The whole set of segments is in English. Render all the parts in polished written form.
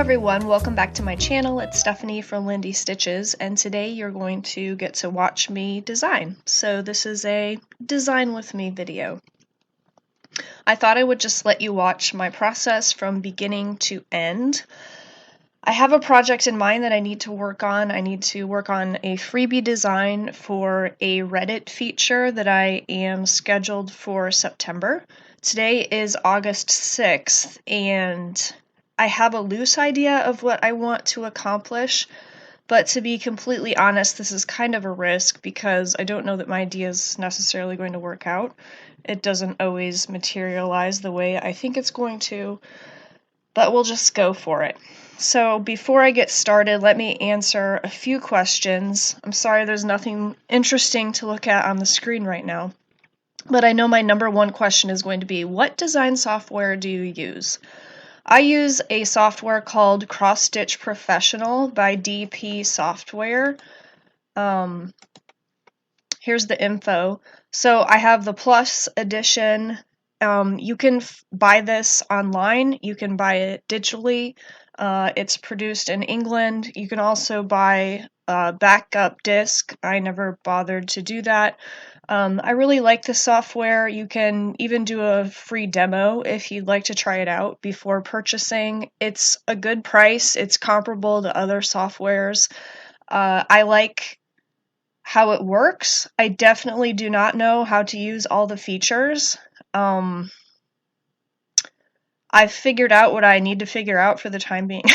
everyone, welcome back to my channel. It's Stephanie from Lindy Stitches, and today you're going to get to watch me design. So this is a design with me video. I thought I would just let you watch my process from beginning to end. I have a project in mind that I need to work on. I need to work on a freebie design for a Reddit feature that I am scheduled for September. Today is August 6th, and I have a loose idea of what I want to accomplish, but to be completely honest, this is kind of a risk because I don't know that my idea is necessarily going to work out. It doesn't always materialize the way I think it's going to, but we'll just go for it. So before I get started, let me answer a few questions. I'm sorry there's nothing interesting to look at on the screen right now, but I know my number one question is going to be, what design software do you use? I use a software called Cross Stitch Professional by DP Software. Here's the info. So I have the Plus edition. You can buy this online. You can buy it digitally. It's produced in England. You can also buy a backup disc. I never bothered to do that. I really like the software. You can even do a free demo if you'd like to try it out before purchasing. It's a good price. It's comparable to other softwares. I like how it works. I definitely do not know how to use all the features. I've figured out what I need to figure out for the time being.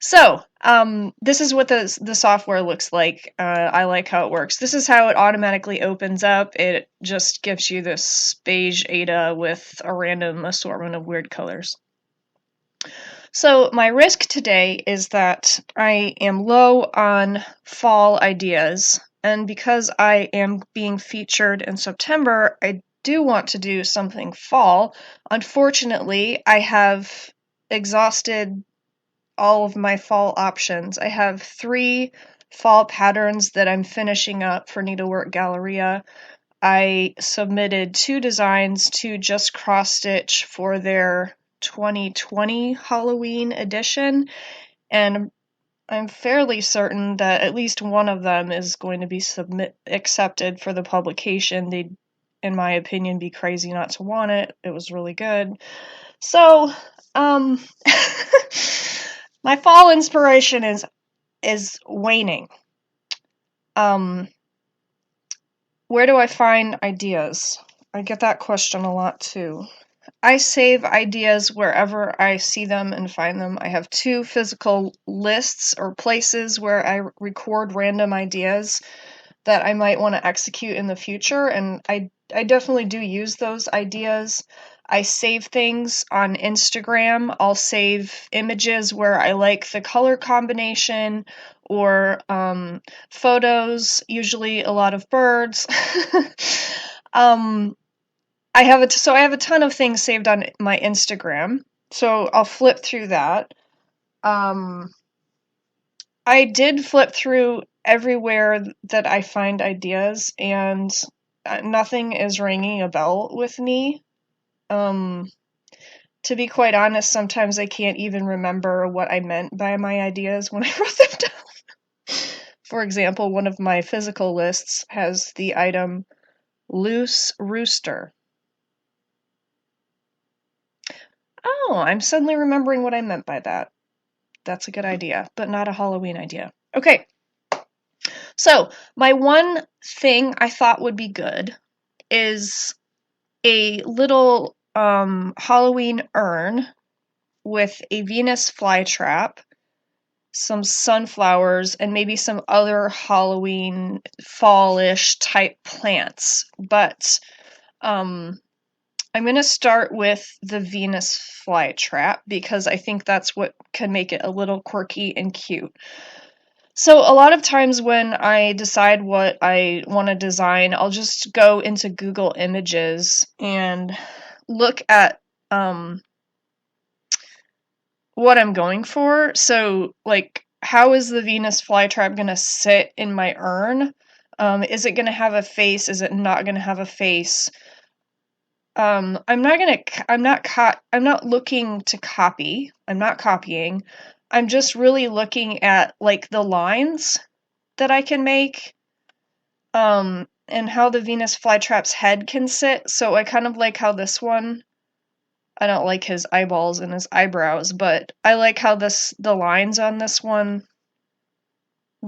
So, this is what the software looks like. I like how it works. This is how it automatically opens up. It just gives you this beige Ada with a random assortment of weird colors. So my risk today is that I am low on fall ideas, and because I am being featured in September, I do want to do something fall. Unfortunately, I have exhausted all of my fall options. I have 3 fall patterns that I'm finishing up for Needlework Galleria. I submitted 2 designs to Just Cross Stitch for their 2020 Halloween edition, and I'm fairly certain that at least one of them is going to be accepted for the publication. They'd, in my opinion, be crazy not to want it. It was really good. So, my fall inspiration is waning. Where do I find ideas? I get that question a lot too. I save ideas wherever I see them and find them. I have 2 physical lists or places where I record random ideas that I might want to execute in the future, and I definitely do use those ideas. I save things on Instagram. I'll save images where I like the color combination, or photos, usually a lot of birds. I have a ton of things saved on my Instagram, so I'll flip through that. I did flip through everywhere that I find ideas, and nothing is ringing a bell with me. To be quite honest, sometimes I can't even remember what I meant by my ideas when I wrote them down. For example, one of my physical lists has the item loose rooster. Oh, I'm suddenly remembering what I meant by that. That's a good idea, but not a Halloween idea. Okay, so my one thing I thought would be good is a little Halloween urn with a Venus flytrap, some sunflowers, and maybe some other Halloween fallish type plants. But I'm going to start with the Venus flytrap because I think that's what can make it a little quirky and cute. So a lot of times when I decide what I want to design, I'll just go into Google Images and look at what I'm going for. So, like, how is the Venus flytrap going to sit in my urn? Is it going to have a face? Is it not going to have a face? I'm not looking to copy. I'm not copying. I'm just really looking at like the lines that I can make, and how the Venus flytrap's head can sit. So I kind of like how this one, I don't like his eyeballs and his eyebrows, but I like how the lines on this one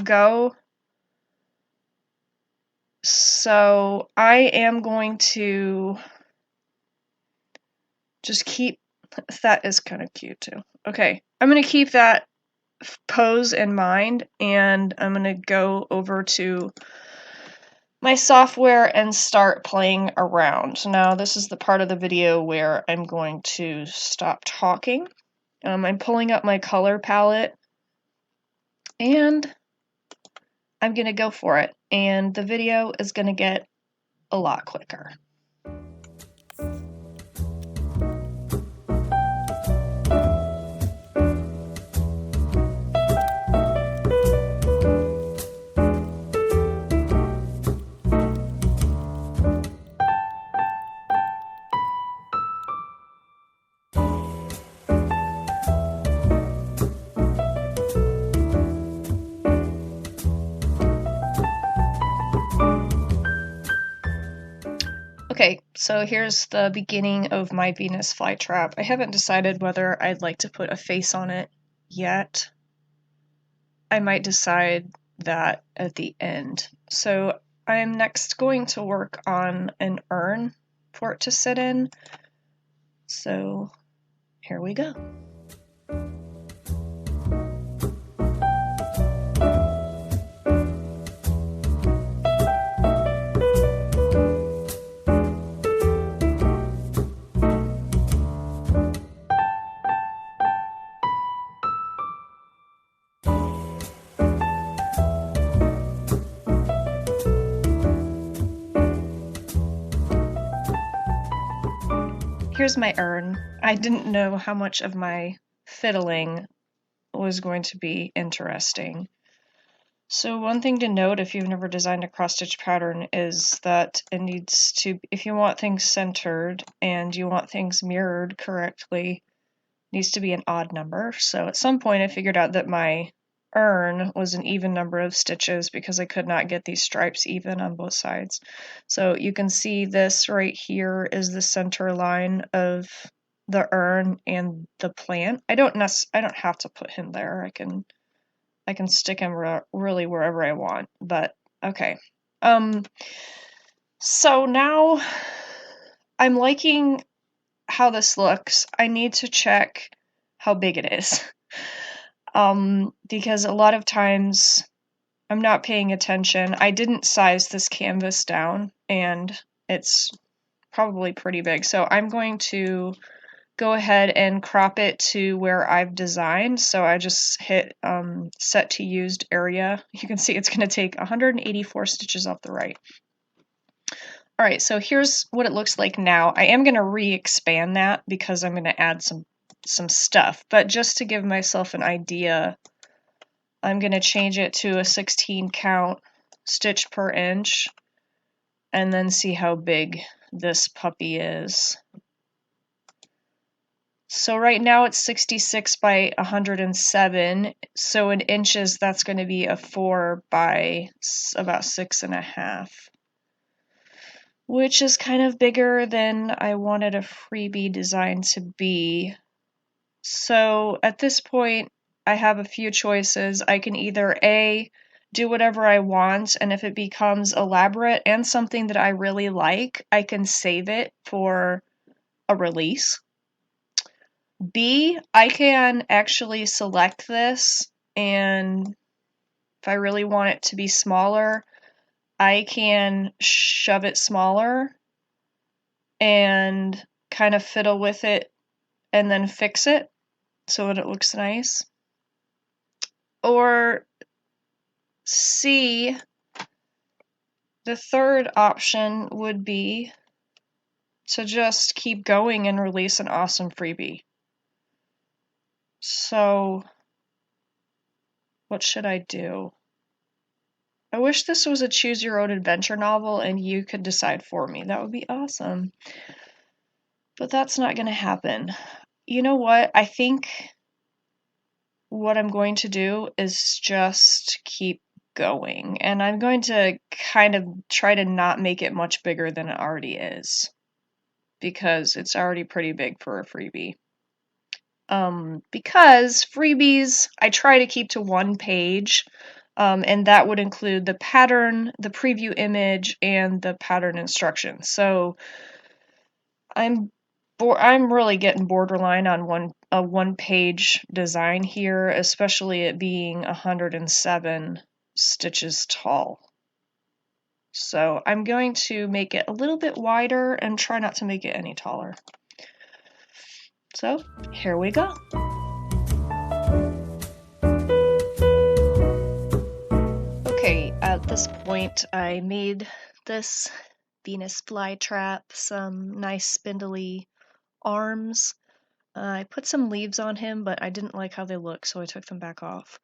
go. So I am going to just keep, that is kind of cute too. Okay, I'm going to keep that pose in mind, and I'm going to go over to my software and start playing around. Now this is the part of the video where I'm going to stop talking. I'm pulling up my color palette, and I'm going to go for it, and the video is going to get a lot quicker. Okay, so here's the beginning of my Venus flytrap. I haven't decided whether I'd like to put a face on it yet. I might decide that at the end. So I'm next going to work on an urn for it to sit in. So here we go. Here's my urn. I didn't know how much of my fiddling was going to be interesting. So one thing to note if you've never designed a cross-stitch pattern is that it needs to, if you want things centered and you want things mirrored correctly, it needs to be an odd number. So at some point I figured out that my urn was an even number of stitches because I could not get these stripes even on both sides. So you can see this right here is the center line of the urn and the plant. I don't have to put him there. I can stick him really wherever I want, but okay. So now I'm liking how this looks. I need to check how big it is. Because a lot of times I'm not paying attention. I didn't size this canvas down, and it's probably pretty big. So I'm going to go ahead and crop it to where I've designed. So I just hit set to used area. You can see it's going to take 184 stitches off the right. All right, so here's what it looks like now. I am going to re-expand that because I'm going to add some stuff, but just to give myself an idea, I'm going to change it to a 16 count stitch per inch and then see how big this puppy is. So right now it's 66 by 107, so in inches that's going to be a 4 by about 6.5, which is kind of bigger than I wanted a freebie design to be. So at this point I have a few choices. I can either A, do whatever I want, and if it becomes elaborate and something that I really like, I can save it for a release. B, I can actually select this, and if I really want it to be smaller, I can shove it smaller and kind of fiddle with it and then fix it so that it looks nice. Or C, the third option would be to just keep going and release an awesome freebie. So, what should I do? I wish this was a choose your own adventure novel and you could decide for me. That would be awesome. But that's not going to happen. You know what? I think what I'm going to do is just keep going. And I'm going to kind of try to not make it much bigger than it already is, because it's already pretty big for a freebie. Because freebies, I try to keep to one page, and that would include the pattern, the preview image, and the pattern instructions. So I'm really getting borderline on a one-page design here, especially it being 107 stitches tall. So I'm going to make it a little bit wider and try not to make it any taller. So here we go. Okay, at this point I made this Venus flytrap, some nice spindly arms. I put some leaves on him, but I didn't like how they look, so I took them back off.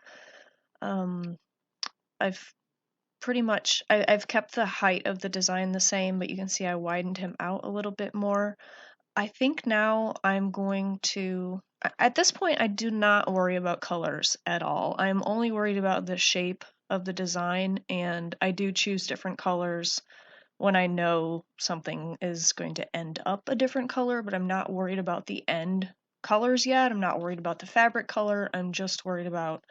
I've kept the height of the design the same, but you can see I widened him out a little bit more. I think now I'm going to, at this point, I do not worry about colors at all. I'm only worried about the shape of the design, and I do choose different colors when I know something is going to end up a different color, but I'm not worried about the end colors yet. I'm not worried about the fabric color. I'm just worried about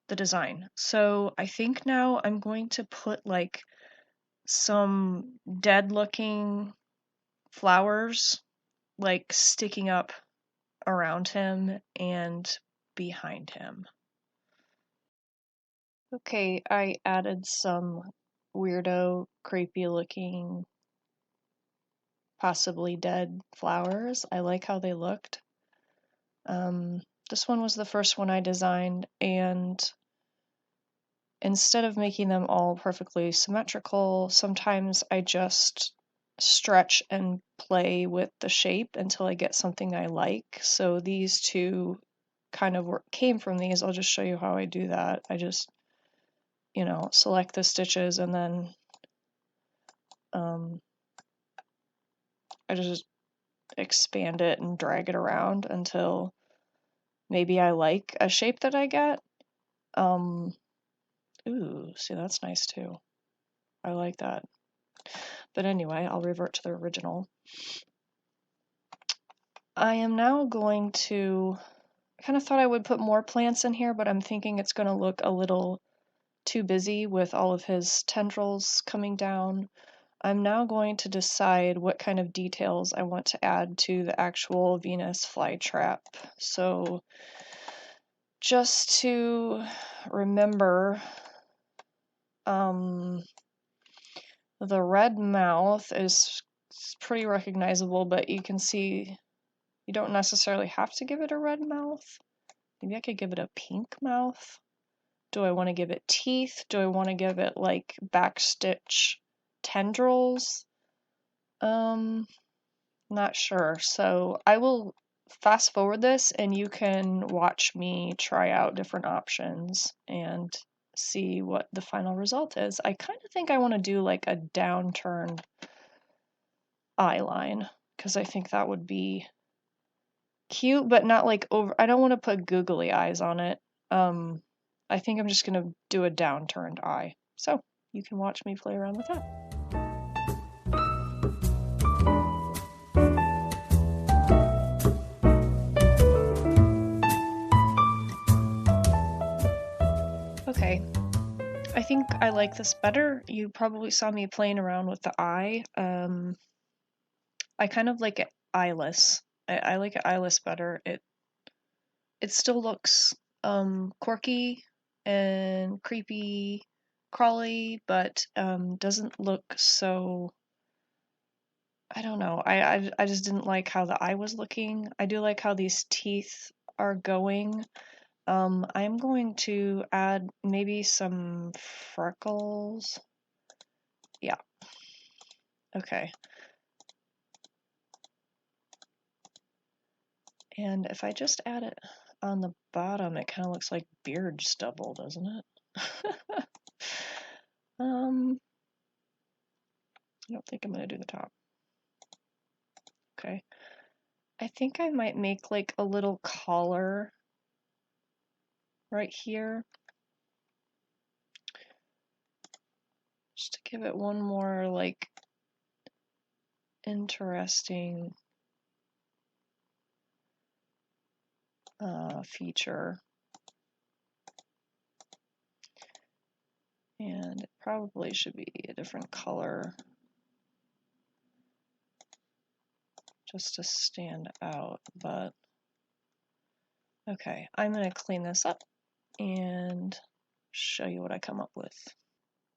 the design. So I think now I'm going to put like some dead looking flowers like sticking up around him and behind him. Okay, I added some weirdo, creepy looking, possibly dead flowers. I like how they looked. This one was the first one I designed, and instead of making them all perfectly symmetrical, sometimes I just stretch and play with the shape until I get something I like. So these two kind of came from these. I'll just show you how I do that. I just, select the stitches, and then I just expand it and drag it around until maybe I like a shape that I get. Ooh, see, that's nice too. I like that. But anyway, I'll revert to the original. I am now going to, I kind of thought I would put more plants in here, but I'm thinking it's going to look a little too busy with all of his tendrils coming down. I'm now going to decide what kind of details I want to add to the actual Venus flytrap. So just to remember, the red mouth is pretty recognizable, but you can see you don't necessarily have to give it a red mouth. Maybe I could give it a pink mouth. Do I want to give it teeth? Do I want to give it like backstitch tendrils? Not sure. So I will fast forward this and you can watch me try out different options and see what the final result is. I kind of think I want to do like a downturned eye line because I think that would be cute, but not like over. I don't want to put googly eyes on it. I think I'm just gonna do a downturned eye. So you can watch me play around with that. Okay, I think I like this better. You probably saw me playing around with the eye. I kind of like it eyeless. I like it eyeless better. It still looks quirky and creepy, crawly, but doesn't look so. I don't know. I just didn't like how the eye was looking. I do like how these teeth are going. I'm going to add maybe some freckles. Yeah. Okay. And if I just add it on the bottom, it kind of looks like beard stubble, doesn't it? I don't think I'm going to do the top. Okay. I think I might make like a little collar right here, just to give it one more like interesting feature. And it probably should be a different color just to stand out, but okay, I'm going to clean this up and show you what I come up with.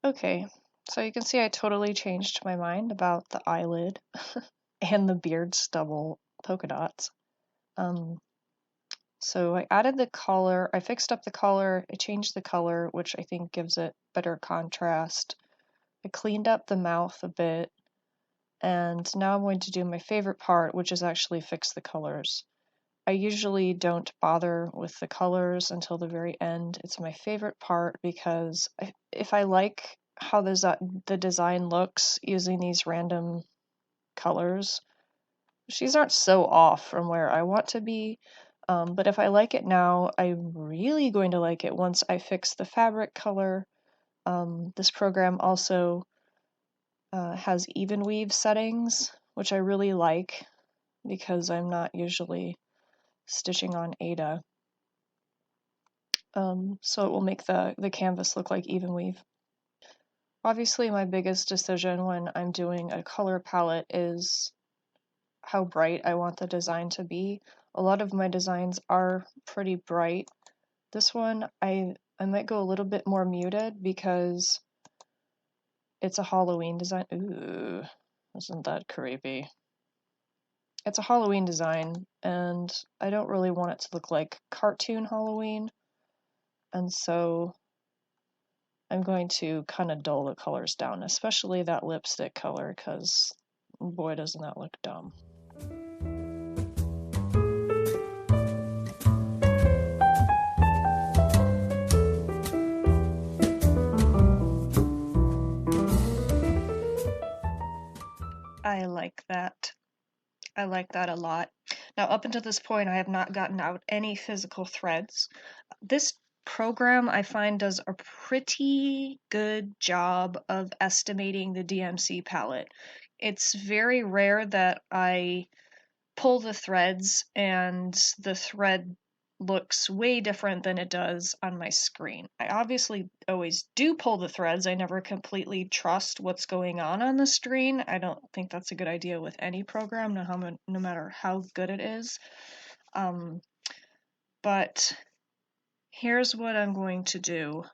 Okay, so you can see I totally changed my mind about the eyelid and the beard stubble polka dots. So I added the color, I fixed up the color, I changed the color, which I think gives it better contrast. I cleaned up the mouth a bit, and now I'm going to do my favorite part, which is actually fix the colors. I usually don't bother with the colors until the very end. It's my favorite part because if I like how the design looks using these random colors, these aren't so off from where I want to be. But if I like it now, I'm really going to like it once I fix the fabric color. This program also has even weave settings, which I really like because I'm not usually stitching on Ada. So it will make the canvas look like even weave. Obviously, my biggest decision when I'm doing a color palette is how bright I want the design to be. A lot of my designs are pretty bright. This one, I might go a little bit more muted because it's a Halloween design. Ooh, isn't that creepy? It's a Halloween design, and I don't really want it to look like cartoon Halloween. And so I'm going to kind of dull the colors down, especially that lipstick color, because boy, doesn't that look dumb. I like that. I like that a lot. Now, up until this point, I have not gotten out any physical threads. This program, I find, does a pretty good job of estimating the DMC palette. It's very rare that I pull the threads and the thread looks way different than it does on my screen. I obviously always do pull the threads. I never completely trust what's going on the screen. I don't think that's a good idea with any program, no matter how good it is. But here's what I'm going to do.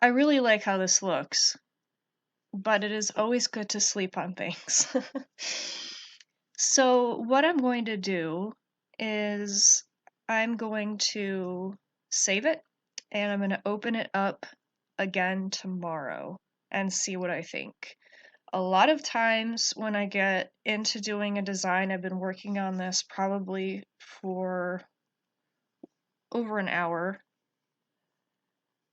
I really like how this looks, but it is always good to sleep on things. So what I'm going to do is I'm going to save it and I'm going to open it up again tomorrow and see what I think. A lot of times when I get into doing a design, I've been working on this probably for over an hour.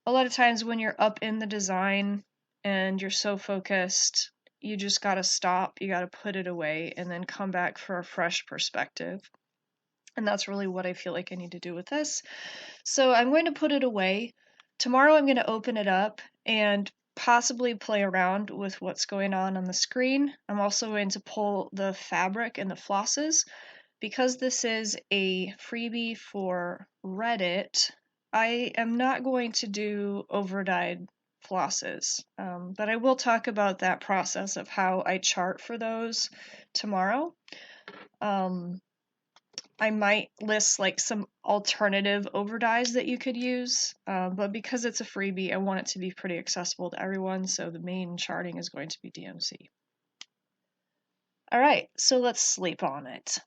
A lot of times when you're up in the design and you're so focused, you just gotta stop, you gotta put it away, and then come back for a fresh perspective. And that's really what I feel like I need to do with this. So I'm going to put it away. Tomorrow I'm going to open it up and possibly play around with what's going on the screen. I'm also going to pull the fabric and the flosses. Because this is a freebie for Reddit, I am not going to do overdyed flosses, but I will talk about that process of how I chart for those tomorrow. I might list like some alternative overdyes that you could use, but because it's a freebie, I want it to be pretty accessible to everyone, so the main charting is going to be DMC. Alright, so let's sleep on it.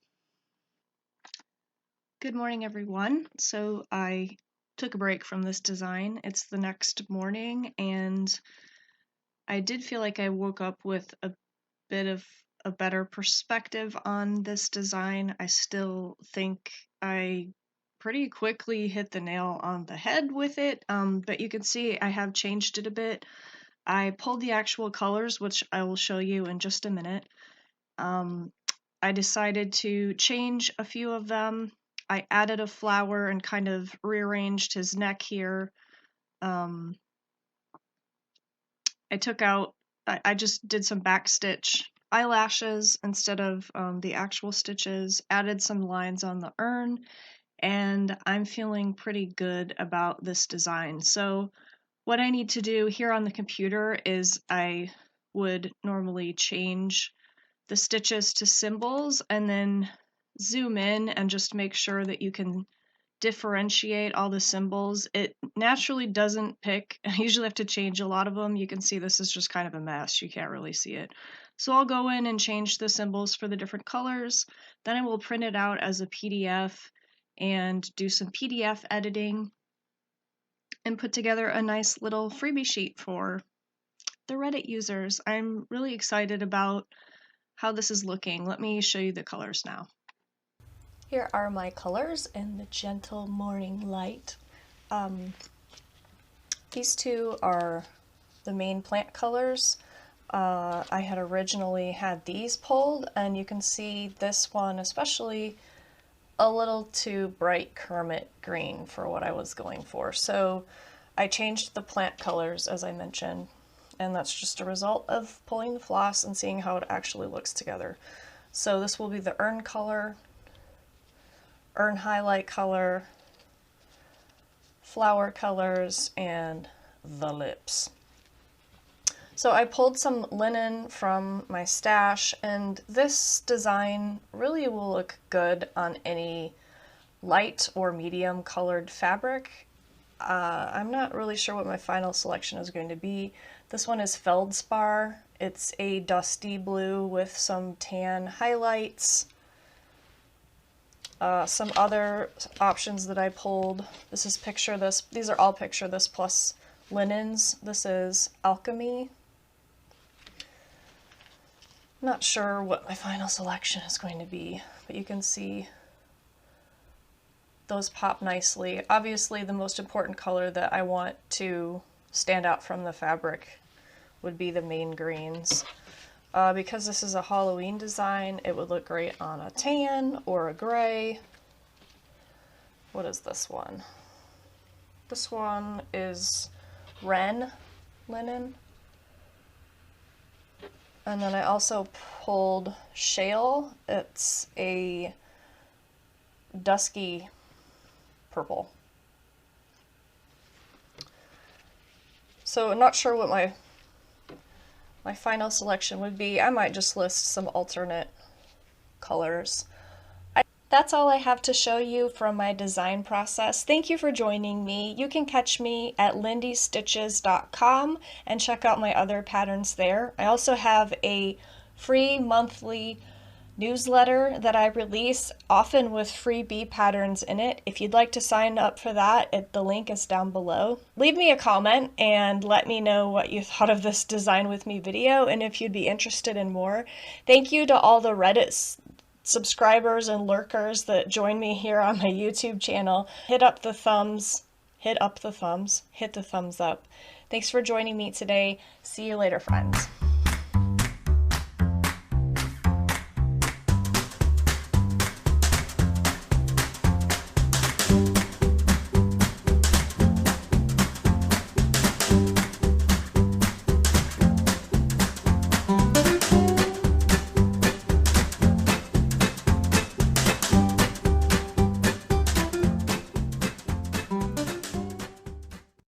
Good morning, everyone. So I took a break from this design. It's the next morning, and I did feel like I woke up with a bit of a better perspective on this design. I still think I pretty quickly hit the nail on the head with it, but you can see I have changed it a bit. I pulled the actual colors, which I will show you in just a minute. I decided to change a few of them. I added a flower and kind of rearranged his neck here. I just did some backstitch eyelashes instead of the actual stitches, added some lines on the urn, and I'm feeling pretty good about this design. So what I need to do here on the computer is I would normally change the stitches to symbols and then zoom in and just make sure that you can differentiate all the symbols. It naturally doesn't pick. I usually have to change a lot of them. You can see this is just kind of a mess. You can't really see it. So I'll go in and change the symbols for the different colors. Then I will print it out as a PDF and do some PDF editing and put together a nice little freebie sheet for the Reddit users. I'm really excited about how this is looking. Let me show you the colors now. Here are my colors in the gentle morning light. These two are the main plant colors. I had originally had these pulled, and you can see this one especially a little too bright Kermit green for what I was going for. So I changed the plant colors, as I mentioned, and that's just a result of pulling the floss and seeing how it actually looks together. So this will be the urn color, urn highlight color, flower colors, and the lips. So I pulled some linen from my stash, and this design really will look good on any light or medium colored fabric. I'm not really sure what my final selection is going to be. This one is feldspar. It's a dusty blue with some tan highlights. Some other options that I pulled. This is Picture This. These are all Picture This plus linens. This is Alchemy. Not sure what my final selection is going to be, but you can see those pop nicely. Obviously, the most important color that I want to stand out from the fabric would be the main greens. Because this is a Halloween design, it would look great on a tan or a gray. What is this one? This one is Wren linen. And then I also pulled Shale. It's a dusky purple. So I'm not sure what my final selection would be. I might just list some alternate colors. That's all I have to show you from my design process. Thank you for joining me. You can catch me at lindystitches.com and check out my other patterns there. I also have a free monthly newsletter that I release, often with freebie patterns in it. If you'd like to sign up for that, the link is down below. Leave me a comment and let me know what you thought of this Design With Me video and if you'd be interested in more. Thank you to all the Reddit subscribers and lurkers that join me here on my YouTube channel. Hit the thumbs up. Thanks for joining me today. See you later, friends.